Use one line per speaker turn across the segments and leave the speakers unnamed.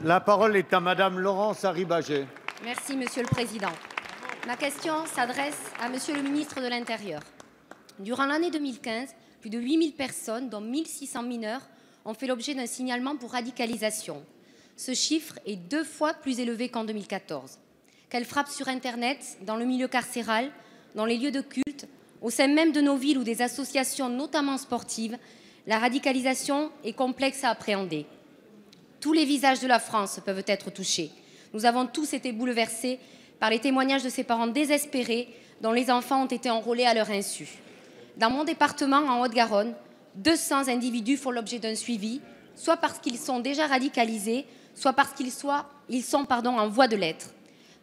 La parole est à Madame Laurence Harribagé.
Merci, Monsieur le Président. Ma question s'adresse à Monsieur le ministre de l'Intérieur. Durant l'année 2015, plus de 8000 personnes, dont 1600 mineurs, ont fait l'objet d'un signalement pour radicalisation. Ce chiffre est 2 fois plus élevé qu'en 2014. Qu'elle frappe sur Internet, dans le milieu carcéral, dans les lieux de culte, au sein même de nos villes ou des associations, notamment sportives, la radicalisation est complexe à appréhender. Tous les visages de la France peuvent être touchés. Nous avons tous été bouleversés par les témoignages de ces parents désespérés dont les enfants ont été enrôlés à leur insu. Dans mon département, en Haute-Garonne, 200 individus font l'objet d'un suivi, soit parce qu'ils sont déjà radicalisés, soit parce qu'ils sont en voie de l'être.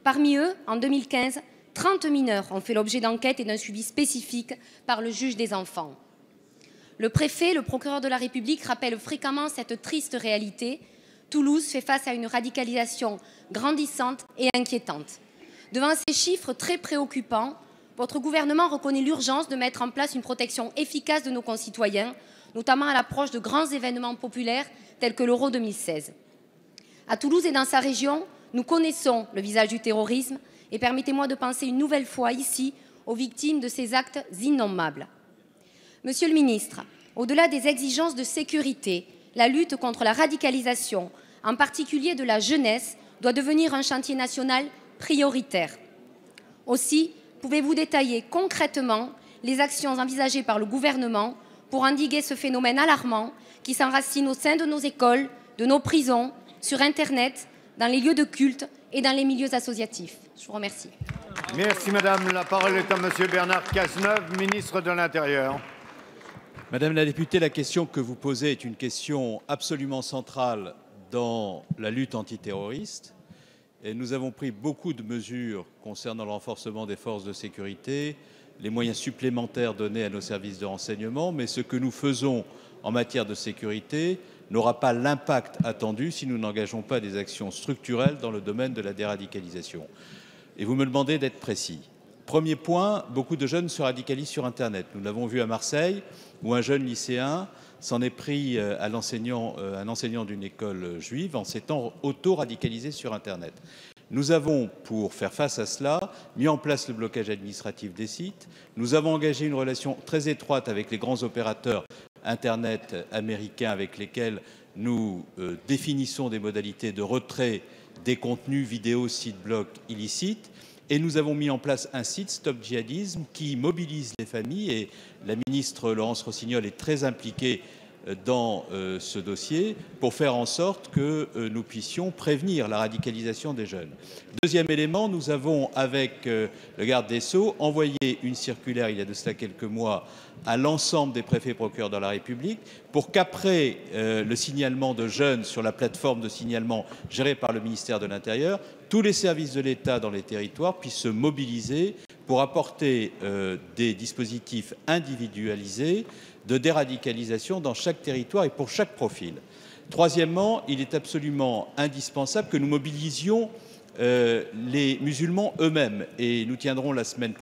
Parmi eux, en 2015, 30 mineurs ont fait l'objet d'enquêtes et d'un suivi spécifique par le juge des enfants. Le préfet, le procureur de la République rappellent fréquemment cette triste réalité. Toulouse fait face à une radicalisation grandissante et inquiétante. Devant ces chiffres très préoccupants, votre gouvernement reconnaît l'urgence de mettre en place une protection efficace de nos concitoyens, notamment à l'approche de grands événements populaires tels que l'Euro 2016. À Toulouse et dans sa région, nous connaissons le visage du terrorisme et permettez-moi de penser une nouvelle fois ici aux victimes de ces actes innommables. Monsieur le ministre, au-delà des exigences de sécurité, la lutte contre la radicalisation, en particulier de la jeunesse, doit devenir un chantier national prioritaire. Aussi, pouvez-vous détailler concrètement les actions envisagées par le gouvernement pour endiguer ce phénomène alarmant qui s'enracine au sein de nos écoles, de nos prisons, sur Internet, dans les lieux de culte et dans les milieux associatifs? Je vous remercie.
Merci Madame. La parole est à Monsieur Bernard Cazeneuve, ministre de l'Intérieur.
Madame la députée, la question que vous posez est une question absolument centrale dans la lutte antiterroriste. Et nous avons pris beaucoup de mesures concernant le renforcement des forces de sécurité, les moyens supplémentaires donnés à nos services de renseignement, mais ce que nous faisons en matière de sécurité n'aura pas l'impact attendu si nous n'engageons pas des actions structurelles dans le domaine de la déradicalisation. Et vous me demandez d'être précis. Premier point, beaucoup de jeunes se radicalisent sur Internet. Nous l'avons vu à Marseille, où un jeune lycéen s'en est pris à un enseignant d'une école juive en s'étant auto-radicalisé sur Internet. Nous avons, pour faire face à cela, mis en place le blocage administratif des sites. Nous avons engagé une relation très étroite avec les grands opérateurs Internet américains avec lesquels nous définissons des modalités de retrait des contenus vidéo, sites, blogs illicites. Et nous avons mis en place un site Stop Djihadisme qui mobilise les familles et la ministre Laurence Rossignol est très impliquée dans ce dossier pour faire en sorte que nous puissions prévenir la radicalisation des jeunes. Deuxième élément, nous avons avec le garde des Sceaux envoyé une circulaire il y a de cela quelques mois à l'ensemble des préfets procureurs de la République pour qu'après le signalement de jeunes sur la plateforme de signalement gérée par le ministère de l'Intérieur, tous les services de l'État dans les territoires puissent se mobiliser pour apporter des dispositifs individualisés de déradicalisation dans chaque territoire et pour chaque profil. Troisièmement, il est absolument indispensable que nous mobilisions les musulmans eux-mêmes et nous tiendrons la semaine